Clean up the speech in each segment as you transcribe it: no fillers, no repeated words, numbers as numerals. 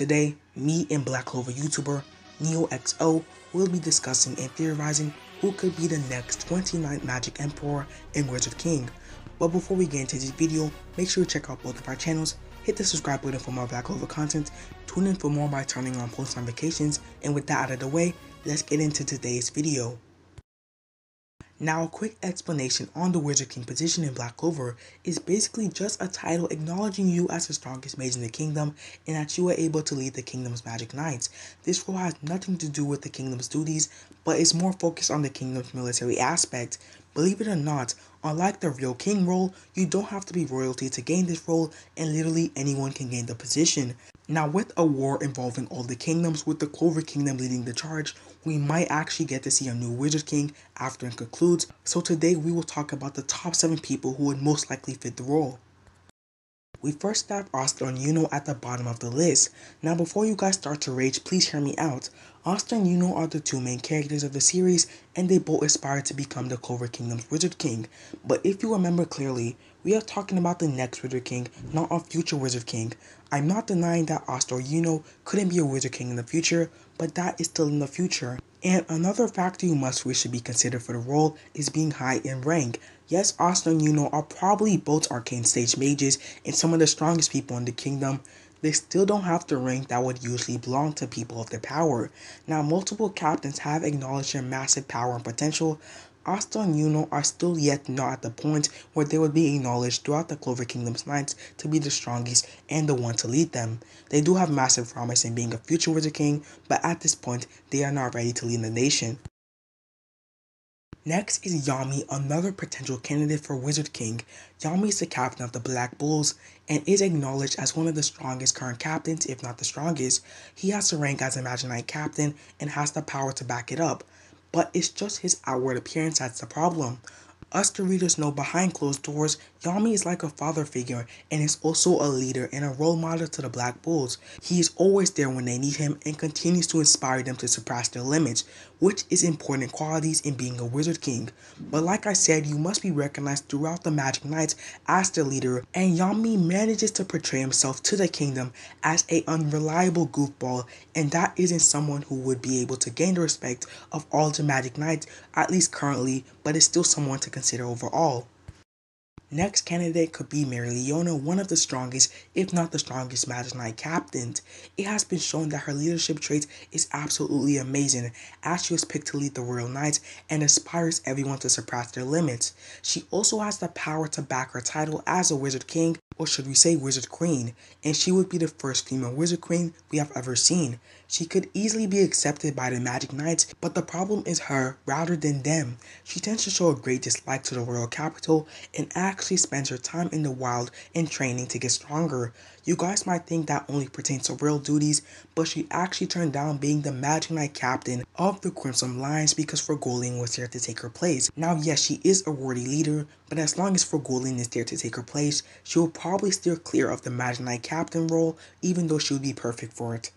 today, me and Black Clover YouTuber NeoXO will be discussing and theorizing who could be the next 29th Magic Emperor and Wizard King. But before we get into this video, make sure you check out both of our channels, hit the subscribe button for more Black Clover content, tune in for more by turning on post notifications, and with that out of the way, let's get into today's video. Now, a quick explanation on the Wizard King position in Black Clover is basically just a title acknowledging you as the strongest mage in the kingdom and that you are able to lead the kingdom's magic knights. This role has nothing to do with the kingdom's duties, but is more focused on the kingdom's military aspect. Believe it or not, unlike the real king role, you don't have to be royalty to gain this role, and literally anyone can gain the position. Now, with a war involving all the kingdoms, with the Clover Kingdom leading the charge, we might actually get to see a new Wizard King after it concludes. So today we will talk about the top 7 people who would most likely fit the role. We first have Aster and Yuno at the bottom of the list. Now, before you guys start to rage, please hear me out. Aster and Yuno are the two main characters of the series, and they both aspire to become the Clover Kingdom's Wizard King. But if you remember clearly, we are talking about the next Wizard King, not a future Wizard King. I'm not denying that Aster or Yuno couldn't be a Wizard King in the future, but that is still in the future. And another factor you must wish should be considered for the role is being high in rank. Yes, Aster and Yuno are probably both arcane stage mages and some of the strongest people in the kingdom. They still don't have the rank that would usually belong to people of their power. Now, multiple captains have acknowledged their massive power and potential. Aster and Yuno are still yet not at the point where they would be acknowledged throughout the Clover Kingdom's knights to be the strongest and the one to lead them. They do have massive promise in being a future Wizard King, but at this point, they are not ready to lead the nation. Next is Yami, another potential candidate for Wizard King. Yami is the captain of the Black Bulls and is acknowledged as one of the strongest current captains, if not the strongest. He has the rank as a Magic Knight captain and has the power to back it up. But it's just his outward appearance that's the problem. Us the readers know behind closed doors, Yami is like a father figure and is also a leader and a role model to the Black Bulls. He is always there when they need him and continues to inspire them to surpass their limits, which is important qualities in being a Wizard King. But like I said, you must be recognized throughout the Magic Knights as the leader, and Yami manages to portray himself to the kingdom as an unreliable goofball, and that isn't someone who would be able to gain the respect of all the Magic Knights, at least currently, but is still someone to consider overall. Next candidate could be Mereoleona, one of the strongest, if not the strongest Magic Knight captains. It has been shown that her leadership traits is absolutely amazing, as she was picked to lead the Royal Knights and inspires everyone to surpass their limits. She also has the power to back her title as a Wizard King, or should we say Wizard Queen, and she would be the first female Wizard Queen we have ever seen. She could easily be accepted by the Magic Knights, but the problem is her rather than them. She tends to show a great dislike to the royal capital and actually spends her time in the wild and training to get stronger. You guys might think that only pertains to royal duties, but she actually turned down being the Magic Knight captain of the Crimson Lions because Fergolian was there to take her place. Now yes, she is a worthy leader, but as long as Fergolian is there to take her place, she will probably steer clear of the Magic Knight captain role, even though she would be perfect for it.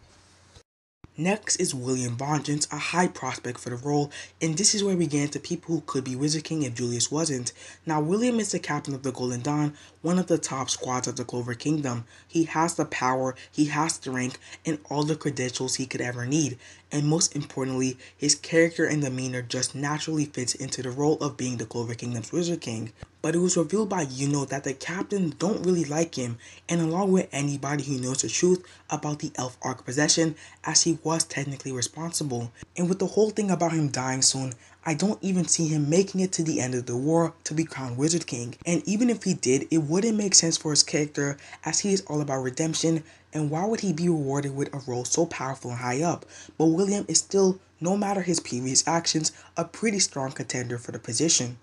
Next is William Vengeance, a high prospect for the role, and this is where we get into people who could be Wizard King if Julius wasn't. Now, William is the captain of the Golden Dawn, one of the top squads of the Clover Kingdom. He has the power, he has the rank, and all the credentials he could ever need. And most importantly, his character and demeanor just naturally fits into the role of being the Clover Kingdom's Wizard King. But it was revealed by Yuno that the captains don't really like him, and along with anybody who knows the truth about the Elf Arc possession, as he was technically responsible. And with the whole thing about him dying soon, I don't even see him making it to the end of the war to be crowned Wizard King. And even if he did, it wouldn't make sense for his character, as he is all about redemption, and why would he be rewarded with a role so powerful and high up? But William is still, no matter his previous actions, a pretty strong contender for the position.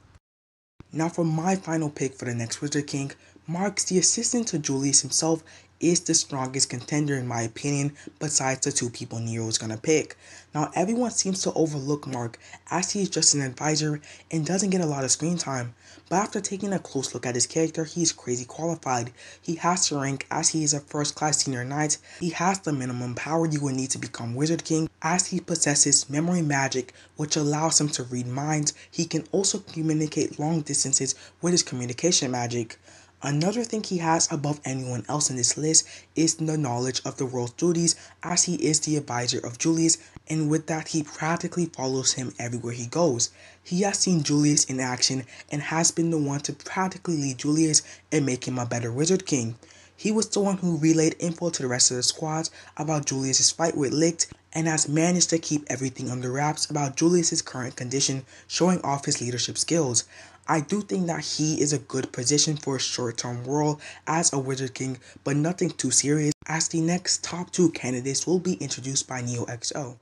Now for my final pick for the next Wizard King, Marx, the assistant to Julius himself, is the strongest contender in my opinion, besides the two people Nero is gonna pick. Now everyone seems to overlook Mark, as he is just an advisor and doesn't get a lot of screen time, but after taking a close look at his character, he is crazy qualified. He has the rank as he is a first class senior knight, he has the minimum power you would need to become Wizard King, as he possesses memory magic which allows him to read minds. He can also communicate long distances with his communication magic. Another thing he has above anyone else in this list is the knowledge of the world's duties, as he is the advisor of Julius, and with that he practically follows him everywhere he goes. He has seen Julius in action and has been the one to practically lead Julius and make him a better Wizard King. He was the one who relayed info to the rest of the squads about Julius's fight with Licht and has managed to keep everything under wraps about Julius's current condition, showing off his leadership skills. I do think that he is a good position for a short-term role as a Wizard King, but nothing too serious, as the next top 2 candidates will be introduced by NeoXO.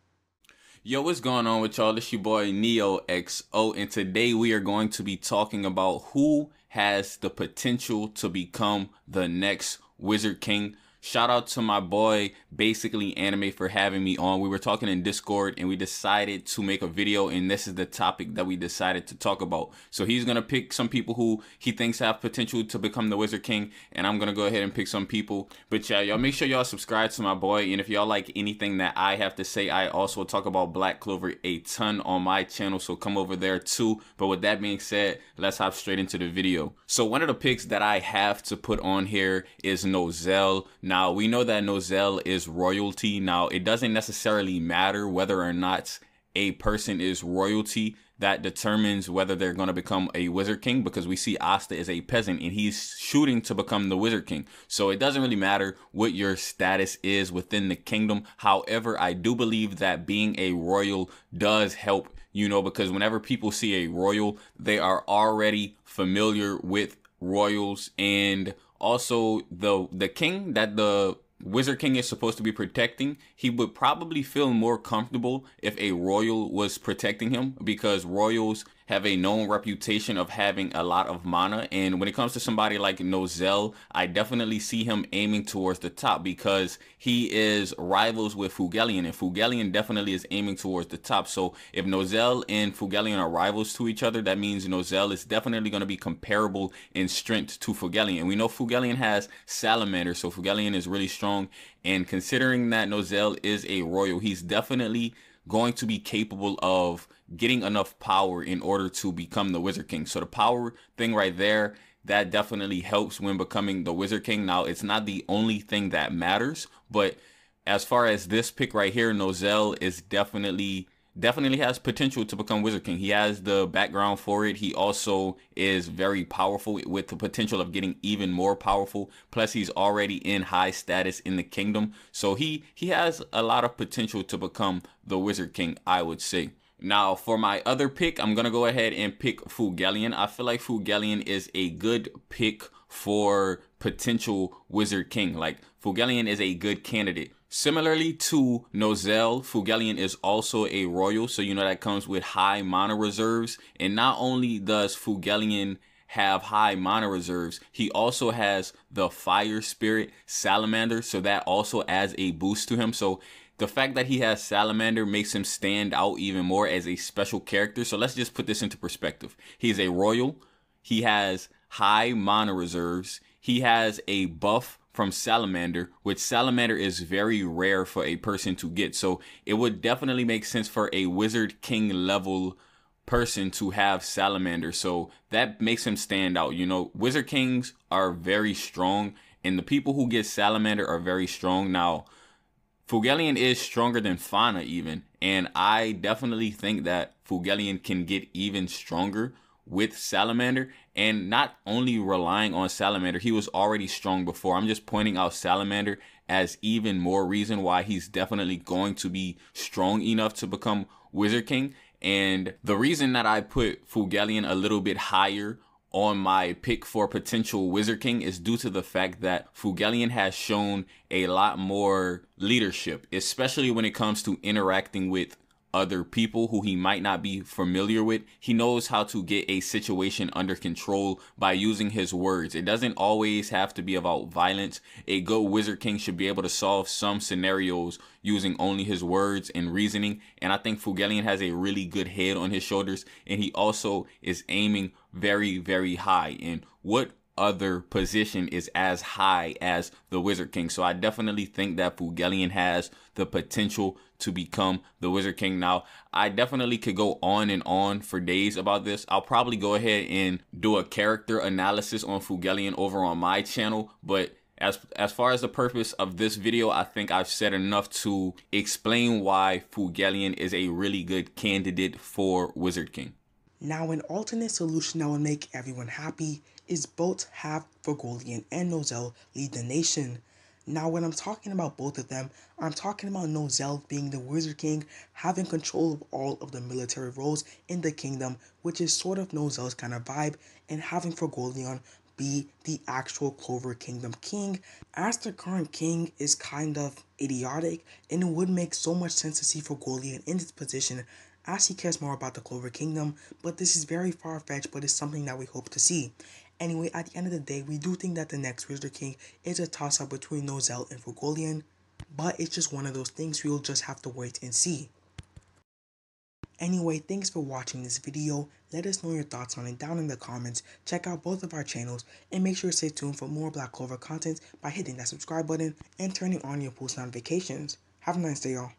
Yo, what's going on with y'all? It's your boy NeoXO, and today we are going to be talking about who has the potential to become the next Wizard King. Shout out to my boy Basically Anime for having me on. We were talking in Discord and we decided to make a video, and this is the topic that we decided to talk about. So he's gonna pick some people who he thinks have potential to become the Wizard King, and I'm gonna go ahead and pick some people. But yeah, y'all make sure y'all subscribe to my boy, and if y'all like anything that I have to say, I also talk about Black Clover a ton on my channel, so come over there too. But with that being said, let's hop straight into the video. So one of the picks that I have to put on here is Nozel. Now, we know that Nozel is royalty. Now, it doesn't necessarily matter whether or not a person is royalty. That determines whether they're going to become a Wizard King, because we see Asta is a peasant and he's shooting to become the Wizard King. So it doesn't really matter what your status is within the kingdom. However, I do believe that being a royal does help, because whenever people see a royal, they are already familiar with royals, and also the king that the Wizard King is supposed to be protecting, he would probably feel more comfortable if a royal was protecting him, because royals have a known reputation of having a lot of mana. And when it comes to somebody like Nozel, I definitely see him aiming towards the top, because he is rivals with Fugelian, and Fugelian definitely is aiming towards the top. So if Nozel and Fugelian are rivals to each other, that means Nozel is definitely going to be comparable in strength to Fugelian. And we know Fugelian has Salamander, so Fugelian is really strong. And considering that Nozel is a royal, he's definitely going to be capable of getting enough power in order to become the Wizard King. So the power thing right there, that definitely helps when becoming the Wizard King. Now, it's not the only thing that matters, but as far as this pick right here, Nozel is definitely has potential to become Wizard King. He has the background for it. He also is very powerful, with the potential of getting even more powerful. Plus, he's already in high status in the kingdom. So he has a lot of potential to become the Wizard King, I would say. Now, for my other pick, I'm going to go ahead and pick Fugelian. I feel like Fugelian is a good pick for potential Wizard King. Like, Fugelian is a good candidate. Similarly to Nozel, Fugelian is also a royal, so that comes with high mana reserves. And not only does Fugelian have high mana reserves, he also has the Fire Spirit Salamander, so that also adds a boost to him. So the fact that he has Salamander makes him stand out even more as a special character. So let's just put this into perspective. He's a royal, he has high mana reserves, he has a buff from Salamander, which Salamander is very rare for a person to get. So it would definitely make sense for a Wizard King level person to have Salamander. So that makes him stand out. Wizard Kings are very strong, and the people who get Salamander are very strong. Now, Fugelian is stronger than Fauna even, and I definitely think that Fugelian can get even stronger with Salamander, and not only relying on Salamander. He was already strong before. I'm just pointing out Salamander as even more reason why he's definitely going to be strong enough to become Wizard King. And the reason that I put Fugelian a little bit higher on my pick for potential Wizard King is due to the fact that Fugelian has shown a lot more leadership, especially when it comes to interacting with other people who he might not be familiar with. He knows how to get a situation under control by using his words. It doesn't always have to be about violence. A good Wizard King should be able to solve some scenarios using only his words and reasoning. And I think Fugelian has a really good head on his shoulders, and he also is aiming very, very high. And what other position is as high as the Wizard King. So I definitely think that Fugelian has the potential to become the Wizard King. Now, I definitely could go on and on for days about this. I'll probably go ahead and do a character analysis on Fugelian over on my channel, but as far as the purpose of this video, I think I've said enough to explain why Fugelian is a really good candidate for Wizard King. Now, an alternate solution that would make everyone happy is both have Fugolian and Nozel lead the nation. Now, when I'm talking about both of them, I'm talking about Nozel being the Wizard King, having control of all of the military roles in the kingdom, which is sort of Nozel's kind of vibe, and having Fugolian be the actual Clover Kingdom king, as the current king is kind of idiotic, and it would make so much sense to see Fugolian in this position as he cares more about the Clover Kingdom, but this is very far-fetched, but it's something that we hope to see. Anyway, at the end of the day, we do think that the next Wizard King is a toss-up between Nozel and Fugolian, but it's just one of those things we'll just have to wait and see. Anyway, thanks for watching this video. Let us know your thoughts on it down in the comments. Check out both of our channels and make sure to stay tuned for more Black Clover content by hitting that subscribe button and turning on your post notifications. Have a nice day, y'all.